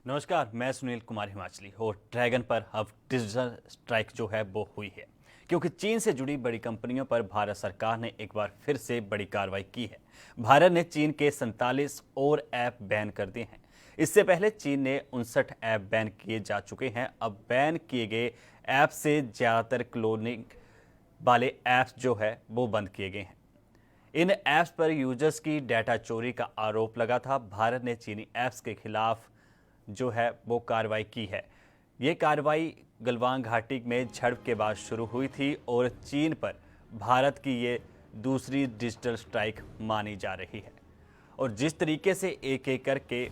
नमस्कार, मैं सुनील कुमार हिमाचली और ड्रैगन पर अब डिजिटल स्ट्राइक जो है वो हुई है क्योंकि चीन से जुड़ी बड़ी कंपनियों पर भारत सरकार ने एक बार फिर से बड़ी कार्रवाई की है। भारत ने चीन के 47 और ऐप बैन कर दिए हैं। इससे पहले चीन ने 59 ऐप बैन किए जा चुके हैं। अब बैन किए गए ऐप से ज़्यादातर क्लोनिंग वाले ऐप्स जो है वो बंद किए गए हैं। इन ऐप्स पर यूजर्स की डाटा चोरी का आरोप लगा था। भारत ने चीनी ऐप्स के खिलाफ जो है वो कार्रवाई की है। ये कार्रवाई गलवान घाटी में झड़प के बाद शुरू हुई थी और चीन पर भारत की ये दूसरी डिजिटल स्ट्राइक मानी जा रही है। और जिस तरीके से एक एक करके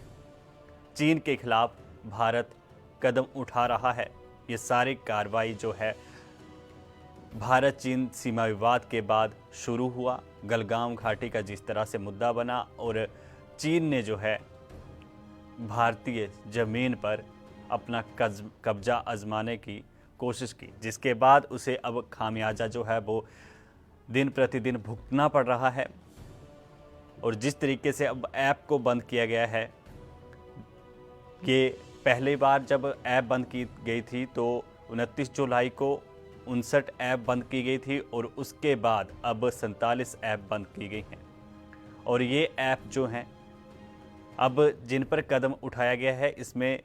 चीन के खिलाफ भारत कदम उठा रहा है, ये सारी कार्रवाई जो है भारत चीन सीमा विवाद के बाद शुरू हुआ। गलवान घाटी का जिस तरह से मुद्दा बना और चीन ने जो है भारतीय ज़मीन पर अपना कब्जा आजमाने की कोशिश की, जिसके बाद उसे अब खामियाजा जो है वो दिन प्रतिदिन भुगतना पड़ रहा है। और जिस तरीके से अब ऐप को बंद किया गया है, ये पहली बार जब ऐप बंद की गई थी तो 29 जुलाई को 59 ऐप बंद की गई थी और उसके बाद अब 47 ऐप बंद की गई हैं। और ये ऐप जो हैं अब जिन पर कदम उठाया गया है, इसमें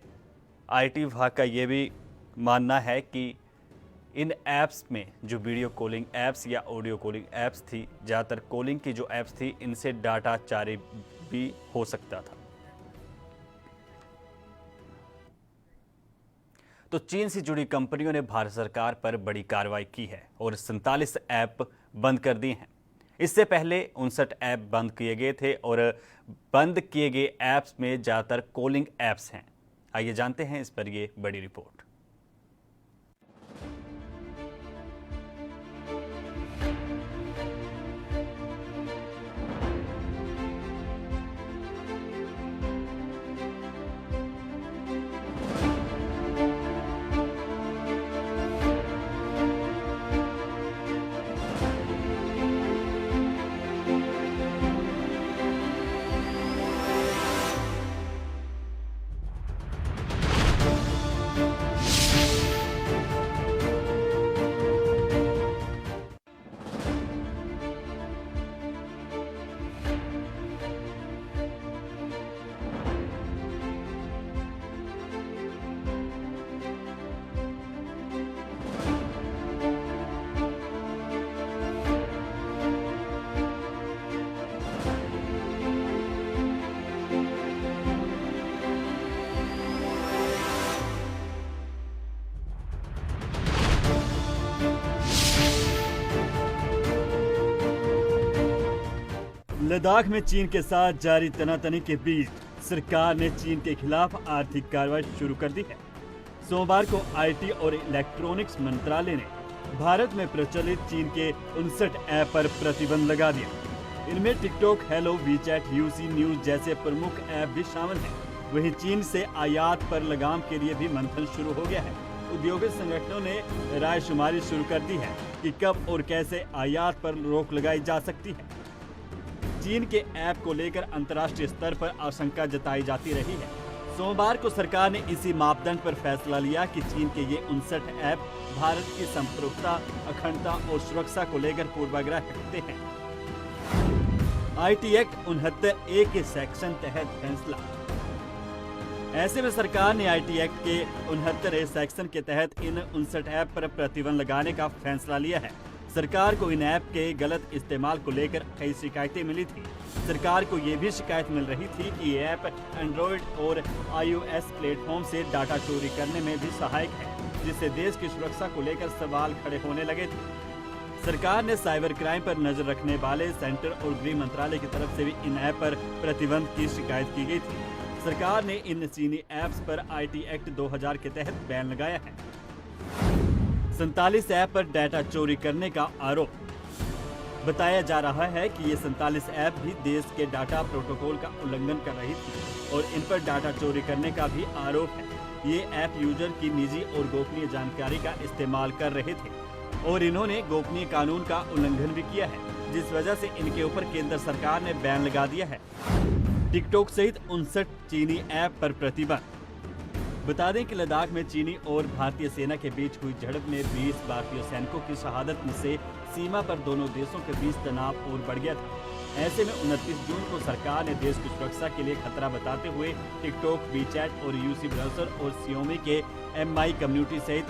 आईटी विभाग का ये भी मानना है कि इन ऐप्स में जो वीडियो कॉलिंग ऐप्स या ऑडियो कॉलिंग ऐप्स थी, ज़्यादातर कॉलिंग की जो ऐप्स थी, इनसे डाटा चोरी भी हो सकता था। तो चीन से जुड़ी कंपनियों ने भारत सरकार पर बड़ी कार्रवाई की है और 47 ऐप बंद कर दिए हैं। इससे पहले 59 ऐप बंद किए गए थे और बंद किए गए ऐप्स में ज़्यादातर कॉलिंग ऐप्स हैं। आइए जानते हैं इस पर ये बड़ी रिपोर्ट। लद्दाख में चीन के साथ जारी तनातनी के बीच सरकार ने चीन के खिलाफ आर्थिक कार्रवाई शुरू कर दी है। सोमवार को आईटी और इलेक्ट्रॉनिक्स मंत्रालय ने भारत में प्रचलित चीन के 59 ऐप पर प्रतिबंध लगा दिया। इनमें TikTok, hello, WeChat, UC news जैसे प्रमुख ऐप भी शामिल हैं। वहीं चीन से आयात पर लगाम के लिए भी मंथन शुरू हो गया है। औद्योगिक संगठनों ने रायशुमारी शुरू कर दी है कि कब और कैसे आयात पर रोक लगाई जा सकती है। चीन के ऐप को लेकर अंतर्राष्ट्रीय स्तर पर आशंका जताई जाती रही है। सोमवार को सरकार ने इसी मापदंड पर फैसला लिया कि चीन के ये 59 ऐप भारत की संप्रभुता, अखंडता और सुरक्षा को लेकर पूर्वाग्रह रखते हैं। आईटी एक्ट 69A के सेक्शन तहत फैसला। ऐसे में सरकार ने आईटी एक्ट के 69A सेक्शन के तहत इन 59 ऐप पर प्रतिबंध लगाने का फैसला लिया है। सरकार को इन ऐप के गलत इस्तेमाल को लेकर कई शिकायतें मिली थी। सरकार को ये भी शिकायत मिल रही थी कि ये ऐप एंड्रॉयड और iOS प्लेटफॉर्म से डाटा चोरी करने में भी सहायक है, जिससे देश की सुरक्षा को लेकर सवाल खड़े होने लगे थे। सरकार ने साइबर क्राइम पर नजर रखने वाले सेंटर और गृह मंत्रालय की तरफ से भी इन ऐप पर प्रतिबंध की शिकायत की गई थी। सरकार ने इन चीनी ऐप्स पर आईटी एक्ट 2000 के तहत बैन लगाया है। 47 ऐप पर डाटा चोरी करने का आरोप। बताया जा रहा है कि ये 47 ऐप भी देश के डाटा प्रोटोकॉल का उल्लंघन कर रही थी और इन पर डाटा चोरी करने का भी आरोप है। ये ऐप यूजर की निजी और गोपनीय जानकारी का इस्तेमाल कर रहे थे और इन्होंने गोपनीय कानून का उल्लंघन भी किया है, जिस वजह से इनके ऊपर केंद्र सरकार ने बैन लगा दिया है। टिकटॉक सहित 59 चीनी ऐप पर प्रतिबंध। बता दें कि लद्दाख में चीनी और भारतीय सेना के बीच हुई झड़प में 20 भारतीय सैनिकों की शहादत से सीमा पर दोनों देशों के बीच तनाव और बढ़ गया था। ऐसे में 29 जून को सरकार ने देश की सुरक्षा के लिए खतरा बताते हुए टिकटॉक, वीचैट और यूसी ब्राउज़र और Xiaomi के MI कम्युनिटी सहित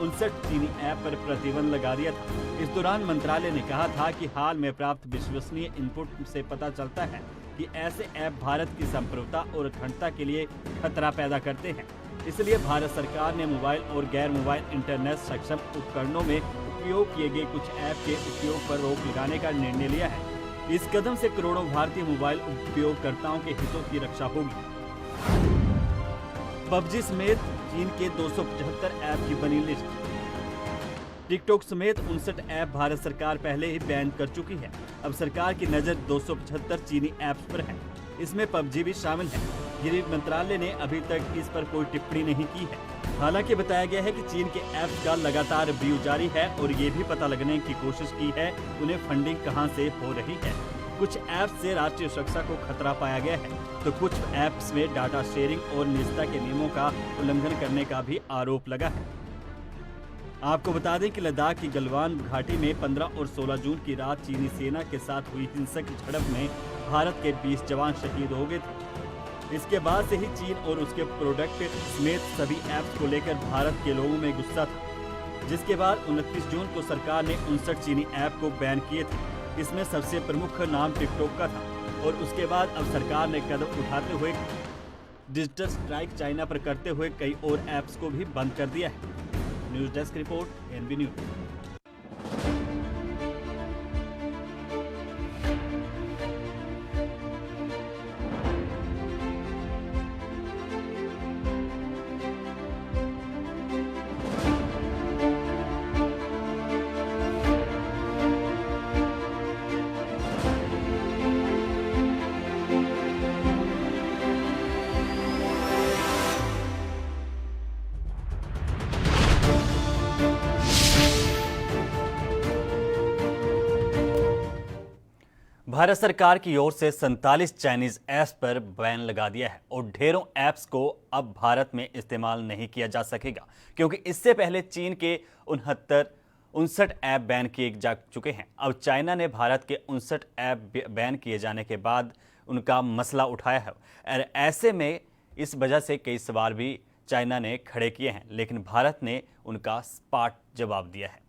59 चीनी ऐप पर प्रतिबंध लगा दिया था। इस दौरान मंत्रालय ने कहा था कि हाल में प्राप्त विश्वसनीय इनपुट से पता चलता है कि ऐसे ऐप भारत की संप्रभुता और अखंडता के लिए खतरा पैदा करते हैं। इसलिए भारत सरकार ने मोबाइल और गैर मोबाइल इंटरनेट सक्षम उपकरणों में उपयोग किए गए कुछ ऐप के उपयोग पर रोक लगाने का निर्णय लिया है। इस कदम से करोड़ों भारतीय मोबाइल उपयोगकर्ताओं के हितों की रक्षा होगी। पबजी समेत चीन के 275 ऐप की बनी लिस्ट। टिकटॉक समेत 59 ऐप भारत सरकार पहले ही बैन कर चुकी है। अब सरकार की नजर 275 चीनी ऐप्स पर है। इसमें पबजी भी शामिल है। गृह मंत्रालय ने अभी तक इस पर कोई टिप्पणी नहीं की है। हालांकि बताया गया है कि चीन के ऐप्स का लगातार रिव्यू जारी है और ये भी पता लगने की कोशिश की है उन्हें फंडिंग कहां से हो रही है। कुछ ऐप्स से राष्ट्रीय सुरक्षा को खतरा पाया गया है, तो कुछ ऐप्स में डाटा शेयरिंग और निजता के नियमों का उल्लंघन करने का भी आरोप लगा है। आपको बता दें कि लद्दाख की गलवान घाटी में 15 और 16 जून की रात चीनी सेना के साथ हुई हिंसक झड़प में भारत के 20 जवान शहीद हो गए थे। इसके बाद से ही चीन और उसके प्रोडक्ट समेत सभी ऐप्स को लेकर भारत के लोगों में गुस्सा था, जिसके बाद 29 जून को सरकार ने 59 चीनी ऐप को बैन किए थे। इसमें सबसे प्रमुख नाम टिकटॉक का था और उसके बाद अब सरकार ने कदम उठाते हुए डिजिटल स्ट्राइक चाइना पर करते हुए कई और ऐप्स को भी बंद कर दिया है। News desk report, NB news. Bharat सरकार की ओर से 47 चाइनीज ऐप्स पर बैन लगा दिया है और ढेरों ऐप्स को अब भारत में इस्तेमाल नहीं किया जा सकेगा, क्योंकि इससे पहले चीन के 59 ऐप बैन किए जा चुके हैं। अब चाइना ने भारत के 59 ऐप बैन किए जाने के बाद उनका मसला उठाया है और ऐसे में इस वजह से कई सवाल भी चाइना ने खड़े किए हैं, लेकिन भारत ने उनका सपाट जवाब दिया है।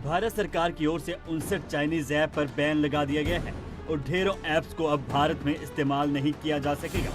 भारत सरकार की ओर से 59 चाइनीज ऐप पर बैन लगा दिया गया है और ढेरों ऐप्स को अब भारत में इस्तेमाल नहीं किया जा सकेगा।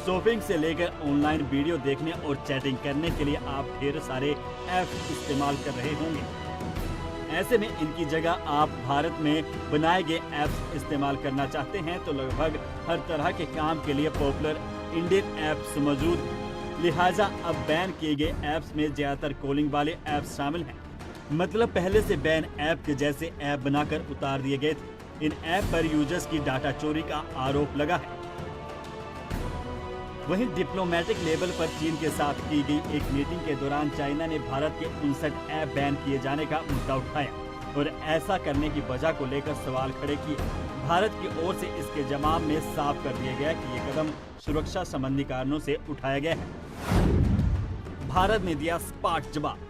शॉपिंग से लेकर ऑनलाइन वीडियो देखने और चैटिंग करने के लिए आप ढेर सारे ऐप्स इस्तेमाल कर रहे होंगे। ऐसे में इनकी जगह आप भारत में बनाए गए ऐप्स इस्तेमाल करना चाहते हैं तो लगभग हर तरह के काम के लिए पॉपुलर इंडियन ऐप्स मौजूद हैं। लिहाजा अब बैन किए गए ऐप्स में ज्यादातर कॉलिंग वाले ऐप्स शामिल हैं। मतलब पहले से बैन ऐप के जैसे ऐप बनाकर उतार दिए गए थे। इन ऐप पर यूजर्स की डाटा चोरी का आरोप लगा है। वहीं डिप्लोमेटिक लेवल पर चीन के साथ की गई एक मीटिंग के दौरान चाइना ने भारत के 59 ऐप बैन किए जाने का मुद्दा उठाया और ऐसा करने की वजह को लेकर सवाल खड़े किए। भारत की ओर से इसके जवाब में साफ कर दिया गया कि ये कदम सुरक्षा संबंधी कारणों से उठाया गया है। भारत ने दिया सपाट जवाब।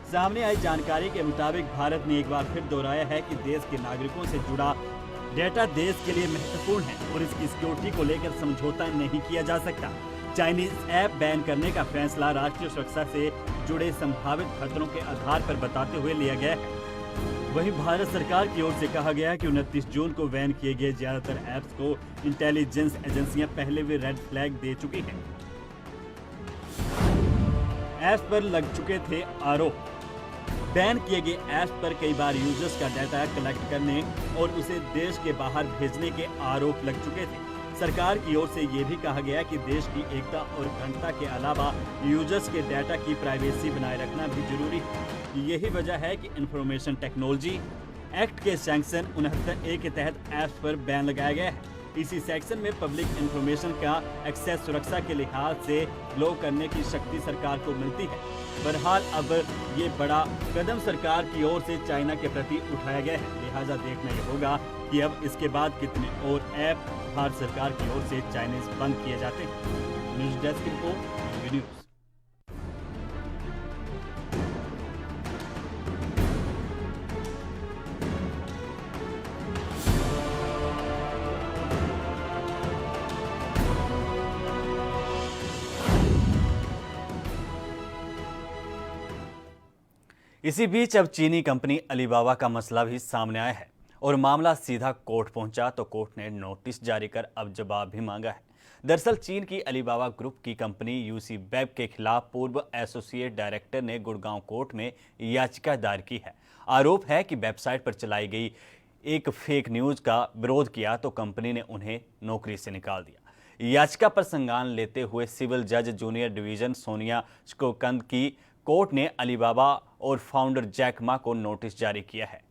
सामने आई जानकारी के मुताबिक भारत ने एक बार फिर दोहराया है कि देश के नागरिकों से जुड़ा डेटा देश के लिए महत्वपूर्ण है और इसकी सिक्योरिटी को लेकर समझौता नहीं किया जा सकता। चाइनीज ऐप बैन करने का फैसला राष्ट्रीय सुरक्षा से जुड़े संभावित खतरों के आधार पर बताते हुए लिया गया है। वहीं भारत सरकार की ओर से कहा गया है कि 29 जून को बैन किए गए ज्यादातर ऐप्स को इंटेलिजेंस एजेंसियां पहले भी रेड फ्लैग दे चुकी हैं। ऐप्स पर लग चुके थे आरोप। बैन किए गए ऐप्स पर कई बार यूजर्स का डाटा कलेक्ट करने और उसे देश के बाहर भेजने के आरोप लग चुके थे। सरकार की ओर से ये भी कहा गया कि देश की एकता और अखंडता के अलावा यूजर्स के डाटा की प्राइवेसी बनाए रखना भी जरूरी है। यही वजह है कि इंफॉर्मेशन टेक्नोलॉजी एक्ट के सेक्शन 69A के तहत ऐप्स पर बैन लगाया गया है। इसी सेक्शन में पब्लिक इंफॉर्मेशन का एक्सेस सुरक्षा के लिहाज से लो करने की शक्ति सरकार को मिलती है। बहरहाल अब ये बड़ा कदम सरकार की ओर से चाइना के प्रति उठाया गया है, लिहाजा देखना ये होगा कि अब इसके बाद कितने और ऐप भारत सरकार की ओर से चाइनीज बंद किए जाते हैं। न्यूज डेस्क की रिपोर्ट, न्यूज। इसी बीच अब चीनी कंपनी अलीबाबा का मसला भी सामने आया है और मामला सीधा कोर्ट पहुंचा तो कोर्ट ने नोटिस जारी कर अब जवाब भी मांगा है। दरअसल चीन की अलीबाबा ग्रुप की कंपनी यूसी वेब के खिलाफ पूर्व एसोसिएट डायरेक्टर ने गुड़गांव कोर्ट में याचिका दायर की है। आरोप है कि वेबसाइट पर चलाई गई एक फेक न्यूज का विरोध किया तो कंपनी ने उन्हें नौकरी से निकाल दिया। याचिका पर संज्ञान लेते हुए सिविल जज जूनियर डिवीजन सोनिया स्कोकंद की कोर्ट ने अलीबाबा और फाउंडर जैक मा को नोटिस जारी किया है।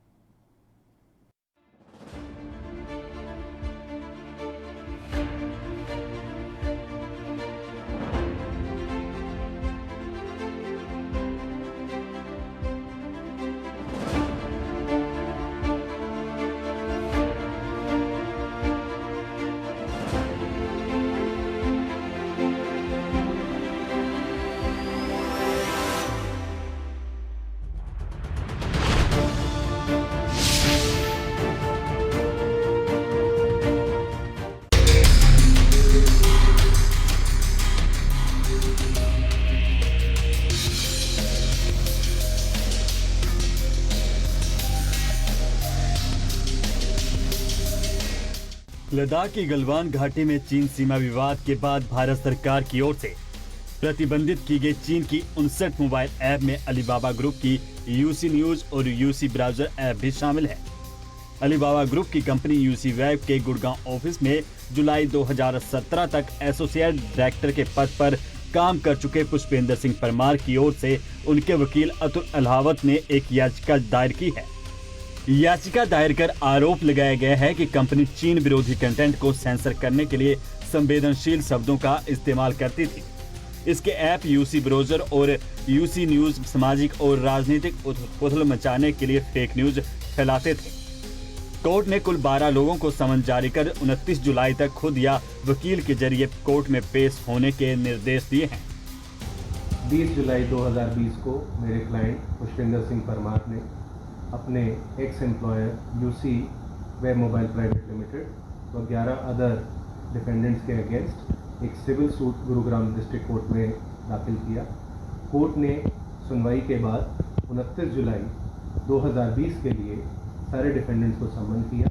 लद्दाख की गलवान घाटी में चीन सीमा विवाद के बाद भारत सरकार की ओर से प्रतिबंधित की गई चीन की 59 मोबाइल ऐप में अलीबाबा ग्रुप की यूसी न्यूज और यूसी ब्राउजर ऐप भी शामिल है। अलीबाबा ग्रुप की कंपनी यूसी वेब के गुड़गांव ऑफिस में जुलाई 2017 तक एसोसिएट डायरेक्टर के पद पर काम कर चुके पुष्पेंद्र सिंह परमार की ओर से उनके वकील अतुल अलावत ने एक याचिका दायर की है। याचिका दायर कर आरोप लगाया गया है कि कंपनी चीन विरोधी कंटेंट को सेंसर करने के लिए संवेदनशील शब्दों का इस्तेमाल करती थी। इसके ऐप यूसी ब्राउजर और यूसी न्यूज सामाजिक और राजनीतिक उथल मचाने के लिए फेक न्यूज फैलाते थे। कोर्ट ने कुल 12 लोगों को समन जारी कर 29 जुलाई तक खुद या वकील के जरिए कोर्ट में पेश होने के निर्देश दिए हैं। 20 जुलाई 2020 को मेरे क्लाइंट पुष्पेंद्र सिंह परमार ने अपने ex employer UC web mobile private limited व 11 अदर डिफेंडेंट्स के अगेंस्ट एक civil suit Gurugram district court में दाखिल किया। कोर्ट ने सुनवाई के बाद 29 जुलाई 2020 के लिए सारे डिफेंडेंट्स को समन किया,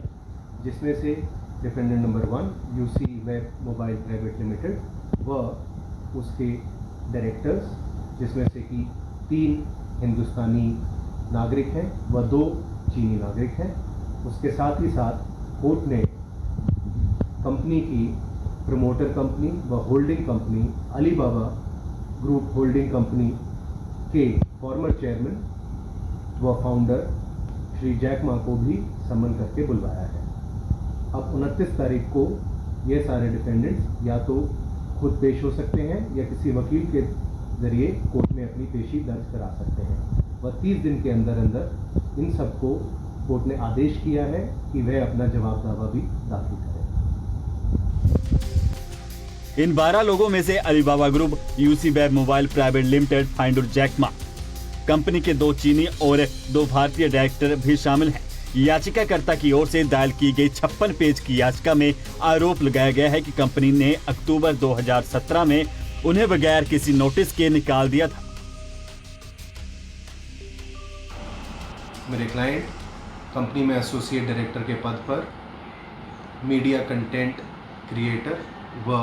जिसमें से defendant number 1 UC web mobile private limited व उसके डायरेक्टर्स, जिसमें से कि 3 हिंदुस्तानी नागरिक हैं व 2 चीनी नागरिक हैं। उसके साथ ही साथ कोर्ट ने कंपनी की प्रमोटर कंपनी व holding company Alibaba group holding company के फॉर्मर चेयरमैन व फाउंडर श्री जैक मा को भी समन करके बुलवाया है। अब 29 तारीख को ये सारे डिफेंडेंट्स या तो खुद पेश हो सकते हैं या किसी वकील के जरिए कोर्ट में अपनी पेशी दर्ज करा सकते हैं व 30 दिन के अंदर अंदर इन सबको कोर्ट ने आदेश किया है कि वह अपना जवाब दावा भी दाखिल करें। इन 12 लोगों में से Alibaba group UC web mobile private limited founder Jack Ma, company के 2 चीनी और 2 भारतीय डायरेक्टर भी शामिल हैं। याचिकाकर्ता की ओर से दायर की गई 56 पेज की याचिका में आरोप लगाया गया है कि कंपनी ने अक्टूबर 2017 में उन्हें बगैर किसी नोटिस के निकाल दिया था। मेरे क्लाइंट कंपनी में एसोसिएट डायरेक्टर के पद पर मीडिया कंटेंट क्रिएटर व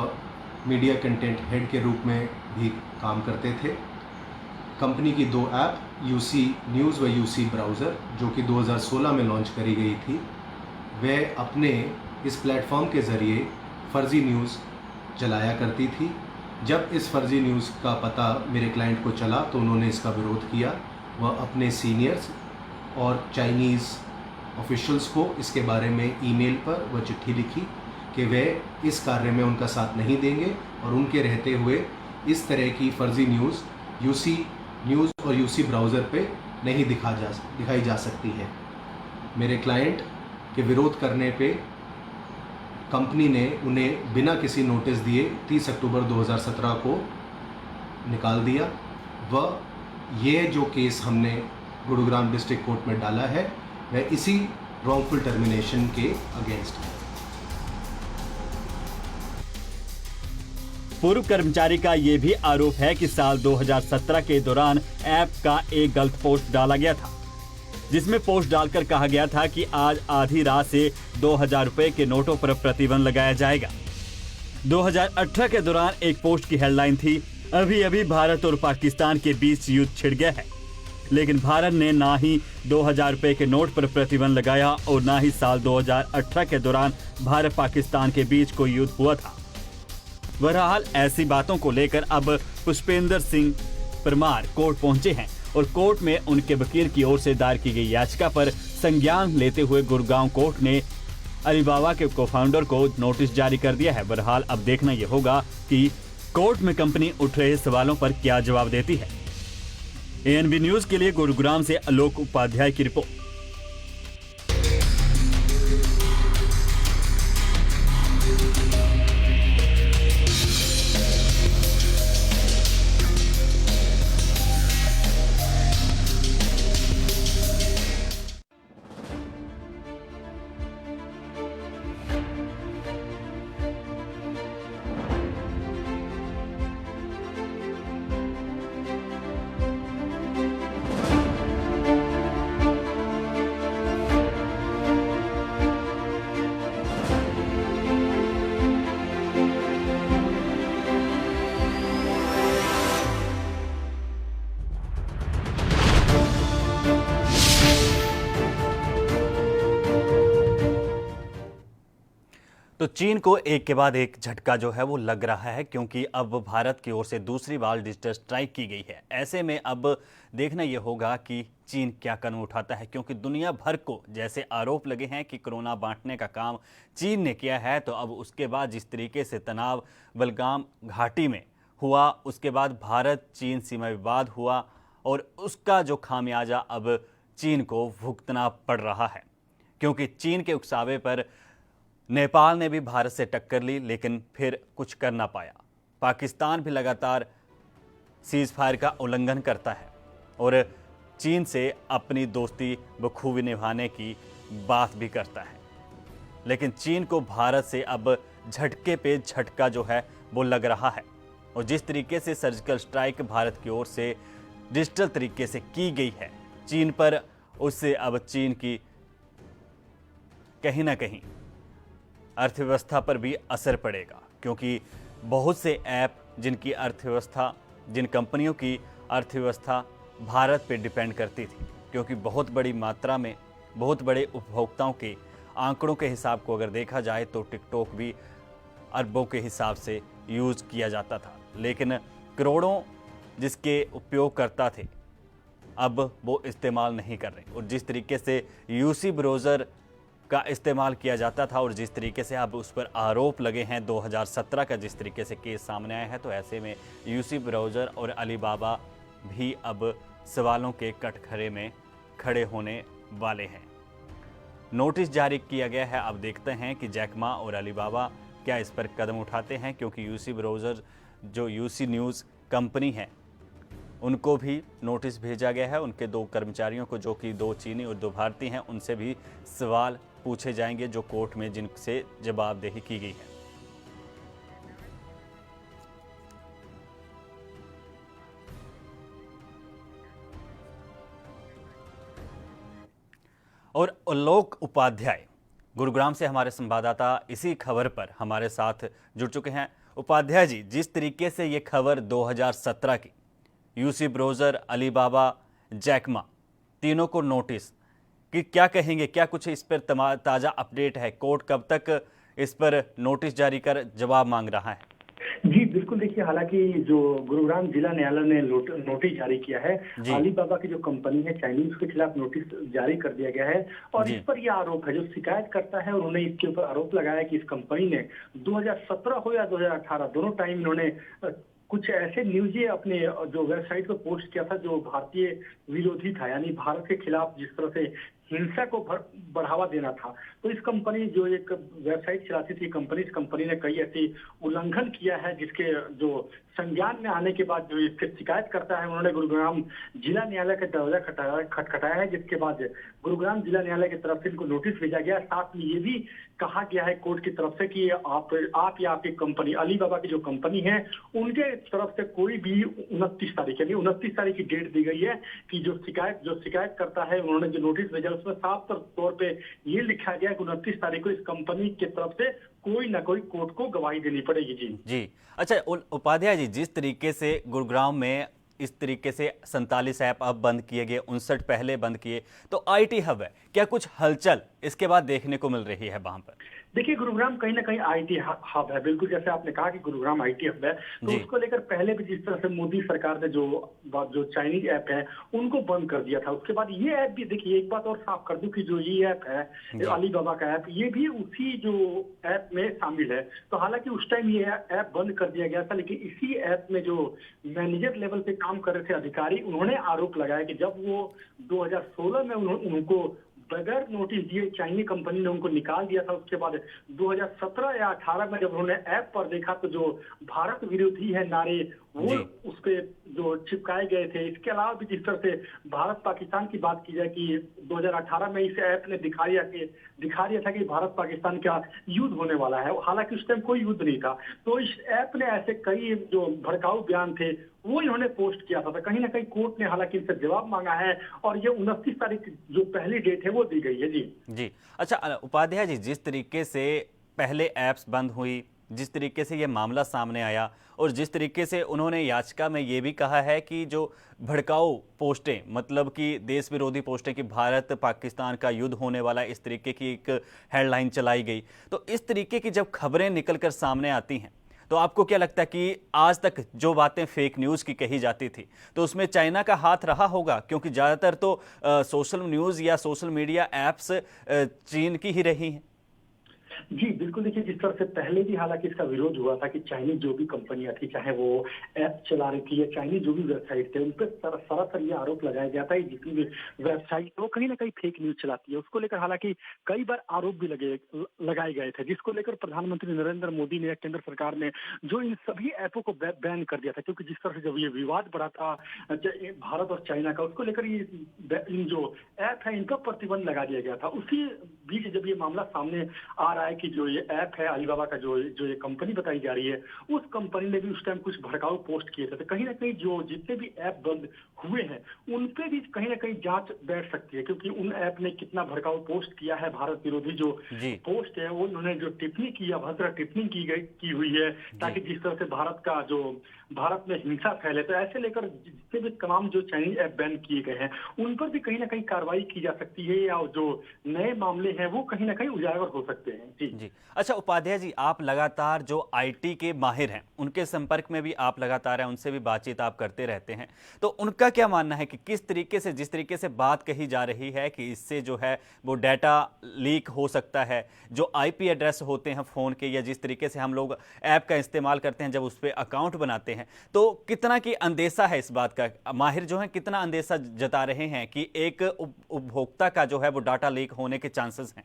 मीडिया कंटेंट हेड के रूप में भी काम करते थे। कंपनी की 2 ऐप यूसी न्यूज़ व यूसी ब्राउज़र जो कि 2016 में लॉन्च करी गई थी, वह अपने इस प्लेटफॉर्म के ज़रिए फ़र्ज़ी न्यूज़ चलाया करती थी। जब इस फ़र्ज़ी न्यूज़ का पता मेरे क्लाइंट को चला तो उन्होंने इसका विरोध किया व अपने सीनियर्स और चाइनीज़ ऑफिशियल्स को इसके बारे में ईमेल पर व चिट्ठी लिखी कि वे इस कार्य में उनका साथ नहीं देंगे और उनके रहते हुए इस तरह की फर्जी न्यूज़ यूसी न्यूज़ और यूसी ब्राउज़र पे नहीं दिखाई जा सकती है। मेरे क्लाइंट के विरोध करने पे कंपनी ने उन्हें बिना किसी नोटिस दिए 30 अक्टूबर 2017 को निकाल दिया। ये जो केस हमने गुरुग्राम डिस्ट्रिक्ट कोर्ट में डाला है वह इसी रॉन्गफुल टर्मिनेशन के अगेंस्ट है। पूर्व कर्मचारी का यह भी आरोप है कि साल 2017 के दौरान ऐप का एक गलत पोस्ट डाला गया था, जिसमें पोस्ट डालकर कहा गया था कि आज आधी रात से 2000 रुपए के नोटों पर प्रतिबंध लगाया जाएगा। 2018 के दौरान एक पोस्ट की हेडलाइन थी, अभी अभी भारत और पाकिस्तान के बीच युद्ध छिड़ गया है। लेकिन भारत ने ना ही 2000 रुपए के नोट पर प्रतिबंध लगाया और ना ही साल 2018 के दौरान भारत पाकिस्तान के बीच कोई युद्ध हुआ था। बहरहाल ऐसी बातों को लेकर अब पुष्पेंद्र सिंह परमार कोर्ट पहुंचे हैं और कोर्ट में उनके वकील की ओर से दायर की गई याचिका पर संज्ञान लेते हुए गुड़गांव कोर्ट ने अलीबाबा के को-फाउंडर को नोटिस जारी कर दिया है। बहरहाल अब देखना यह होगा कि कोर्ट में कंपनी उठ रहे सवालों पर क्या जवाब देती है। एएनबी न्यूज के लिए गुरुग्राम से आलोक उपाध्याय की रिपोर्ट। तो चीन को एक के बाद एक झटका जो है वो लग रहा है, क्योंकि अब भारत की ओर से दूसरी बार डिजिटल स्ट्राइक की गई है। ऐसे में अब देखना यह होगा कि चीन क्या कदम उठाता है, क्योंकि दुनिया भर को जैसे आरोप लगे हैं कि कोरोना बांटने का काम चीन ने किया है, तो अब उसके बाद जिस तरीके से तनाव बलगाम घाटी में हुआ, उसके बाद भारत चीन सीमा विवाद हुआ और उसका जो खामियाजा अब चीन को भुगतना पड़ रहा है, क्योंकि चीन के उकसावे पर नेपाल ने भी भारत से टक्कर ली, लेकिन फिर कुछ कर ना पाया। पाकिस्तान भी लगातार सीज फायर का उल्लंघन करता है और चीन से अपनी दोस्ती बखूबी निभाने की बात भी करता है। लेकिन चीन को भारत से अब झटके पे झटका जो है वो लग रहा है और जिस तरीके से सर्जिकल स्ट्राइक भारत की ओर से डिजिटल तरीके से की गई है चीन पर, उससे अब चीन की कहीं ना कहीं अर्थव्यवस्था पर भी असर पड़ेगा, क्योंकि बहुत से ऐप जिनकी अर्थव्यवस्था, जिन कंपनियों की अर्थव्यवस्था भारत पे डिपेंड करती थी, क्योंकि बहुत बड़ी मात्रा में बहुत बड़े उपभोक्ताओं के आंकड़ों के हिसाब को अगर देखा जाए तो टिकटॉक भी अरबों के हिसाब से यूज़ किया जाता था, लेकिन करोड़ों जिसके उपयोग करता थे अब वो इस्तेमाल नहीं कर रहे। और जिस तरीके से यूसी ब्राउज़र का इस्तेमाल किया जाता था और जिस तरीके से अब उस पर आरोप लगे हैं 2017 का जिस तरीके से केस सामने आया है, तो ऐसे में यूसी ब्राउज़र और अलीबाबा भी अब सवालों के कटघरे में खड़े होने वाले हैं। नोटिस जारी किया गया है, अब देखते हैं कि जैक मा और अलीबाबा क्या इस पर कदम उठाते हैं, क्योंकि यूसी ब्राउज़र जो यूसी न्यूज़ कंपनी है उनको भी नोटिस भेजा गया है। उनके 2 कर्मचारियों को, जो कि 2 चीनी और 2 भारतीय हैं, उनसे भी सवाल पूछे जाएंगे जो कोर्ट में जिनसे जवाबदेही की गई है। और आलोक उपाध्याय गुरुग्राम से हमारे संवाददाता इसी खबर पर हमारे साथ जुड़ चुके हैं। उपाध्याय जी, जिस तरीके से ये खबर 2017 की UC browser, Alibaba, Jack Ma तीनों को नोटिस कि क्या कहेंगे, क्या कुछ इस पर ताज़ा अपडेट है? कोर्ट कब तक इस पर नोटिस जारी कर जवाब मांग रहा है? जी, बिल्कुल देखिए, हालाँकि जो गुरुग्राम जिला न्यायालय ने नोटिस जारी किया है, जी। अलीबाबा की जो कंपनी है चाइनीज़, उसके खिलाफ नोटिस जारी कर दिया गया है और जी। इस पर ये आरोप है, जो शिकायत करता है उन्होंने इसके ऊपर आरोप लगाया कि इस कंपनी ने 2017 हो या 2018 दोनों टाइम इन्होंने कुछ ऐसे न्यूज़ें अपने जो वेबसाइट पे पोस्ट किया था जो भारतीय विरोधी था, यानी भारत के खिलाफ जिस तरह से हिंसा को बढ़ावा देना था। तो इस कंपनी जो एक वेबसाइट चलाती थी कंपनी, इस कंपनी ने कई ऐसे उल्लंघन किया है जिसके जो संज्ञान में आने के बाद जो इसके शिकायत करता है, उन्होंने गुरुग्राम जिला न्यायालय का दरवाजा खटखटाया है, जिसके बाद गुरुग्राम जिला न्यायालय की तरफ से इनको नोटिस भेजा गया। साथ में ये भी कहा गया है कोर्ट की तरफ से कि आप या आपकी कंपनी, अलीबाबा की जो कंपनी है, उनके तरफ से कोई भी 29 तारीख, यानी 29 तारीख की डेट दी गई है कि जो शिकायत करता है, उन्होंने जो नोटिस भेजा उसमें साफ तौर पे ये लिखा गया कि 29 तारीख को इस कंपनी की तरफ से कोई ना कोई कोर्ट को गवाही देनी पड़ेगी। जी जी। अच्छा, उपाध्याय जी, जिस तरीके से गुरुग्राम में इस तरीके से 47 ऐप अब बंद किए गए, 59 पहले बंद किए, तो आईटी हब है, क्या कुछ हलचल इसके बाद देखने को मिल रही है वहां पर? देखिए, गुरुग्राम कहीं ना कहीं आईटी हब है, बिल्कुल जैसे आपने कहा कि गुरुग्राम आईटी हब है, तो उसको लेकर पहले भी जिस तरह से मोदी सरकार ने जो चाइनीज ऐप है उनको बंद कर दिया था, उसके बाद ये ऐप भी, देखिए एक बात और साफ कर दूं कि जो ये ऐप है अलीबाबा का ऐप, ये भी उसी जो ऐप में शामिल है। तो हालांकि उस टाइम ये ऐप बंद कर दिया गया था, लेकिन इसी ऐप में जो मैनेजर लेवल पे काम कर रहे थे अधिकारी, उन्होंने आरोप लगाया कि जब वो 2016 में उनको बगैर नोटिस दिए चाइनीज कंपनी ने उनको निकाल दिया था, उसके बाद 2017 या 18 में जब उन्होंने ऐप पर देखा तो जो भारत विरोधी है नारे वो उस पे जो चिपकाए गए थे। इसके अलावा भी जिस तरह से भारत पाकिस्तान की बात की जाए कि 2018 में इस ऐप ने दिखा दिया था कि भारत पाकिस्तान का युद्ध होने वाला है, हालांकि उस टाइम कोई युद्ध नहीं था। तो इस ऐप ने ऐसे कई जो भड़काऊ बयान थे वो इन्होंने पोस्ट किया था, तो कहीं ना कहीं कोर्ट ने हालांकि इनसे जवाब मांगा है और ये 29 तारीख जो पहली डेट है वो दी गई है। जी। अच्छा उपाध्याय जी, जिस तरीके से पहले ऐप्स बंद हुई, जिस तरीके से ये मामला सामने आया और जिस तरीके से उन्होंने याचिका में ये भी कहा है कि जो भड़काऊ पोस्टें, मतलब कि देश विरोधी पोस्टें कि भारत पाकिस्तान का युद्ध होने वाला, इस तरीके की एक हेडलाइन चलाई गई, तो इस तरीके की जब खबरें निकलकर सामने आती हैं तो आपको क्या लगता है कि आज तक जो बातें फेक न्यूज़ की कही जाती थी तो उसमें चाइना का हाथ रहा होगा? क्योंकि ज़्यादातर तो सोशल न्यूज़ या सोशल मीडिया ऐप्स चीन की ही रही हैं। जी बिल्कुल, देखिए जिस तरह से पहले भी हालांकि इसका विरोध हुआ था कि चाइनीज जो भी कंपनियां थी, चाहे वो ऐप चला रही थी या चाइनीज जो भी वेबसाइट थे, उन पर सरासर ये आरोप लगाया गया था जितनी भी वेबसाइट वो कहीं ना कहीं फेक न्यूज चलाती है। उसको लेकर हालांकि कई बार आरोप भी लगाए गए थे, जिसको लेकर प्रधानमंत्री नरेंद्र मोदी ने, केंद्र सरकार ने जो इन सभी ऐपों को बैन कर दिया था, क्योंकि जिस तरह से जब ये विवाद बढ़ा था भारत और चाइना का, उसको लेकर इन जो ऐप है इन पर प्रतिबंध लगा दिया गया था। उसी बीच जब ये मामला सामने आ रहा है कि जो ये ऐप है अलीबाबा का, जो ये कंपनी बताई जा रही है, उस कंपनी ने भी उस टाइम कुछ भड़काऊ पोस्ट किए थे, तो कहीं ना कहीं जो जितने भी ऐप बंद हुए हैं उन पे भी कहीं ना कहीं जांच बैठ सकती है, क्योंकि उन ऐप ने कितना भड़काऊ पोस्ट किया है, भारत विरोधी जो पोस्ट है वो उन्होंने जो टिप्पणी की, अभद्र टिप्पणी की हुई है, ताकि जिस तरह से भारत में हिंसा फैले। तो ऐसे लेकर जितने भी तमाम जो चाइनीज ऐप बैन किए गए हैं उन पर भी कहीं ना कहीं कार्रवाई की जा सकती है, या जो नए मामले हैं वो कहीं ना कहीं उजागर हो सकते हैं। जी। अच्छा उपाध्याय जी, आप लगातार जो आईटी के माहिर हैं उनके संपर्क में भी आप लगातार हैं, उनसे भी बातचीत आप करते रहते हैं, तो उनका क्या मानना है कि किस तरीके से, जिस तरीके से बात कही जा रही है कि इससे जो है वो डाटा लीक हो सकता है, जो आईपी एड्रेस होते हैं फ़ोन के, या जिस तरीके से हम लोग ऐप का इस्तेमाल करते हैं जब उस पर अकाउंट बनाते हैं, तो कितना की अंदेशा है इस बात का? माहिर जो है कितना अंदेशा जता रहे हैं कि एक उपभोक्ता का जो है वो डाटा लीक होने के चांसेस हैं?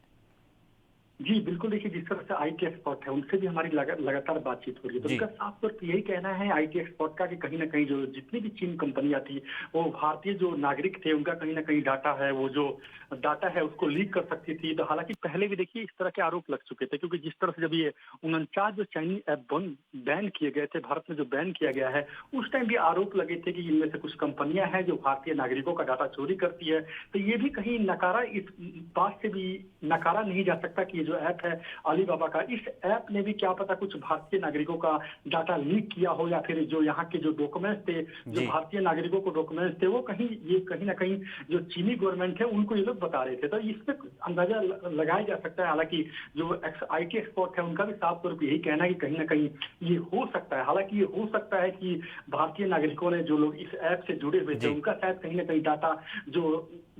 जी बिल्कुल, देखिए जिस तरह से आईटी एक्सपर्ट है उनसे भी हमारी लगातार बातचीत हो रही है, तो उनका साफ तौर पर यही कहना है आईटी एक्सपर्ट का कि कहीं ना कहीं जो जितनी भी चीन कंपनियां थी वो भारतीय जो नागरिक थे उनका कहीं ना कहीं डाटा है, वो जो डाटा है उसको लीक कर सकती थी। तो हालांकि पहले भी देखिए इस तरह के आरोप लग चुके थे, क्योंकि जिस तरह से जब ये 49 जो चाइनीज ऐप बैन किए गए थे, भारत में जो बैन किया गया है, उस टाइम भी आरोप लगे थे कि इनमें से कुछ कंपनियां हैं जो भारतीय नागरिकों का डाटा चोरी करती है। तो ये भी कहीं इस बात से भी नकारा नहीं जा सकता कि जो ऐप है अलीबाबा का, इस ऐप ने भी क्या पता कुछ भारतीय नागरिकों का डाटा लीक किया हो, या फिर जो यहाँ के जो डॉक्यूमेंट्स थे, जो भारतीय नागरिकों को डॉक्यूमेंट्स थे, वो कहीं ना कहीं जो चीनी गवर्नमेंट है उनको ये लोग बता रहे थे। तो इस पे अंदाजा लगाया जा सकता है। हालांकि जो IT एक्सपर्ट है उनका भी साफ तौर पर यही कहना है कि कहीं ना कहीं ये हो सकता है। हालांकि ये हो सकता है कि भारतीय नागरिकों ने, जो लोग इस ऐप से जुड़े हुए थे, उनका शायद कहीं ना कहीं डाटा जो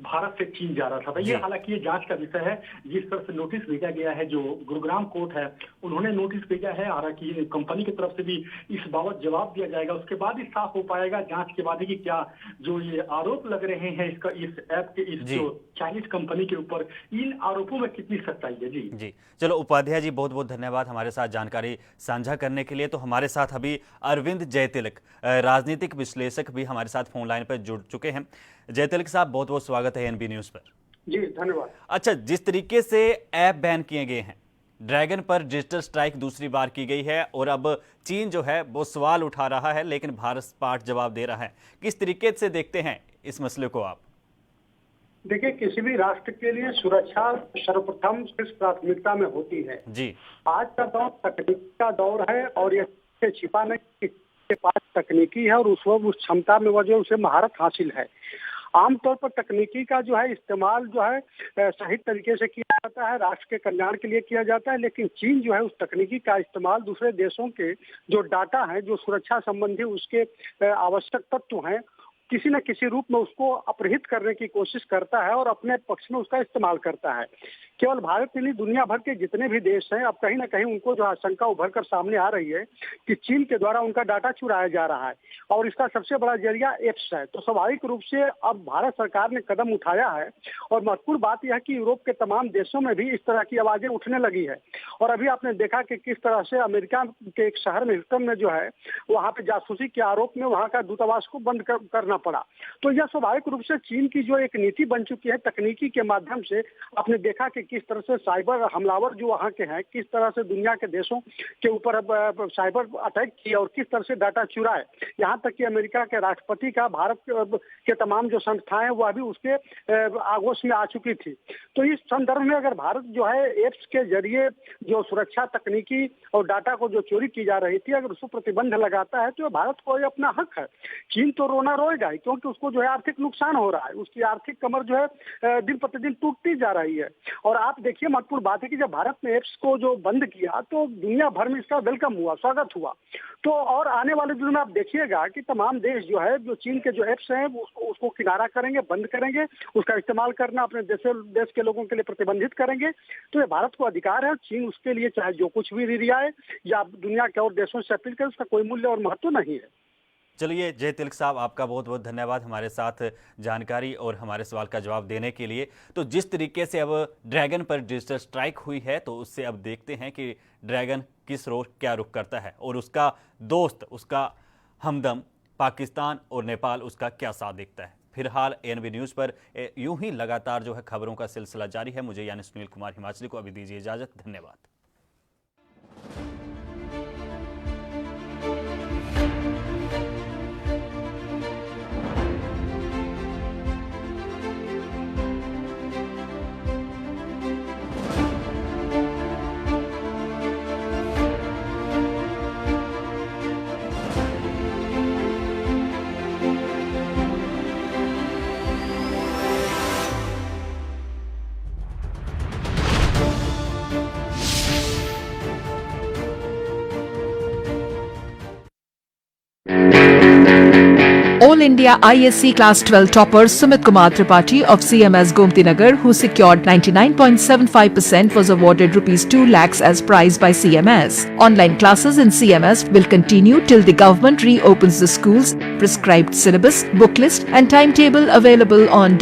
भारत से चीन जा रहा था। ये हालांकि ये जांच का विषय है। जिस तरह से नोटिस भेजा गया है, जो गुरुग्राम कोर्ट है उन्होंने नोटिस भेजा है, हालांकि कंपनी की तरफ से भी इस बाबत जवाब दिया जाएगा। उसके बाद ही साफ हो पाएगा जांच के बाद ही कि क्या जो ये आरोप लग रहे हैं इस ऐप के, इस जो चाइनीज कंपनी के ऊपर, इन आरोपों में कितनी सच्चाई है। जी चलो उपाध्याय जी, बहुत बहुत धन्यवाद हमारे साथ जानकारी साझा करने के लिए। तो हमारे साथ अभी अरविंद जयतिलक, राजनीतिक विश्लेषक, भी हमारे साथ फोन लाइन पर जुड़ चुके हैं। जयतिलक साहब, बहुत बहुत स्वागत है NB न्यूज पर। जी धन्यवाद। अच्छा, जिस तरीके से ऐप बैन किए गए हैं, ड्रैगन पर डिजिटल स्ट्राइक दूसरी बार की गई है और अब चीन जो है वो सवाल उठा रहा है, लेकिन भारत सपाट जवाब दे रहा है। किस तरीके से देखते हैं इस मसले को आप? देखिए, किसी भी राष्ट्र के लिए सुरक्षा सर्वप्रथम शीर्ष प्राथमिकता में होती है। जी, आज का दौर तकनीक का दौर है और ये छिपा नहीं के पास तकनीकी है और उस क्षमता में वजह उसे महारत हासिल है। आमतौर पर तकनीकी का जो है इस्तेमाल जो है सही तरीके से किया जाता है, राष्ट्र के कल्याण के लिए किया जाता है। लेकिन चीन जो है उस तकनीकी का इस्तेमाल दूसरे देशों के जो डाटा है, जो सुरक्षा संबंधी उसके आवश्यक तत्व हैं, किसी न किसी रूप में उसको अपहृत करने की कोशिश करता है और अपने पक्ष में उसका इस्तेमाल करता है। केवल भारत ही नहीं, दुनिया भर के जितने भी देश हैं, अब कहीं ना कहीं उनको जो आशंका उभर कर सामने आ रही है कि चीन के द्वारा उनका डाटा चुराया जा रहा है और इसका सबसे बड़ा जरिया एप्स है। तो स्वाभाविक रूप से अब भारत सरकार ने कदम उठाया है और महत्वपूर्ण बात यह है कि यूरोप के तमाम देशों में भी इस तरह की आवाजें उठने लगी है। और अभी आपने देखा कि किस तरह से अमेरिका के एक शहर में ह्यूस्टन में जो है वहाँ पे जासूसी के आरोप में वहाँ का दूतावास को बंद करना पड़ा। तो यह स्वाभाविक रूप से चीन की जो एक नीति बन चुकी है तकनीकी के माध्यम से। आपने देखा कि किस तरह से साइबर हमलावर जो वहाँ के हैं, किस तरह से दुनिया के देशों के ऊपर साइबर अटैक किए और किस तरह से डाटा चुराए। यहाँ तक कि अमेरिका के राष्ट्रपति का भारत के तमाम जो संस्थाएं वह भी उसके आगोश में आ चुकी थी। तो इस संदर्भ में अगर भारत जो है एप्स के जरिए जो सुरक्षा तकनीकी और डाटा को जो चोरी की जा रही थी, अगर उसको प्रतिबंध लगाता है तो भारत को ये अपना हक है। चीन तो रोना रोएगा ही, क्योंकि उसको जो है आर्थिक नुकसान हो रहा है, उसकी आर्थिक कमर जो है दिन प्रतिदिन टूटती जा रही है। और आप देखिए, महत्वपूर्ण बात है कि जब भारत ने एप्स को जो बंद किया तो दुनिया भर में इसका वेलकम हुआ, स्वागत हुआ। तो और आने वाले दिनों में आप देखिएगा कि तमाम देश जो है जो चीन के जो एप्स हैं उसको किनारा करेंगे, बंद करेंगे, उसका इस्तेमाल करना अपने देश के लोगों के लिए प्रतिबंधित करेंगे। तो ये भारत को अधिकार है, चीन उसके लिए चाहे जो कुछ भी रियाए या दुनिया के और देशों से अपील करे, उसका कोई मूल्य और महत्व नहीं है। चलिए जयतिलक साहब, आपका बहुत बहुत धन्यवाद हमारे साथ जानकारी और हमारे सवाल का जवाब देने के लिए। तो जिस तरीके से अब ड्रैगन पर डिजिटल स्ट्राइक हुई है, तो उससे अब देखते हैं कि ड्रैगन किस रोज क्या रुख करता है और उसका दोस्त, उसका हमदम पाकिस्तान और नेपाल उसका क्या साथ देखता है। फिलहाल NB न्यूज़ पर यूं ही लगातार जो है खबरों का सिलसिला जारी है। मुझे यानी सुनील कुमार हिमाचली को अभी दीजिए इजाजत। धन्यवाद। All India ISC Class 12 topper Sumit Kumar Tripathi of CMS Gomti Nagar, who secured 99.75%, was awarded ₹2 lakhs as prize by CMS. Online classes in CMS will continue till the government reopens the schools. Prescribed syllabus, book list and timetable available on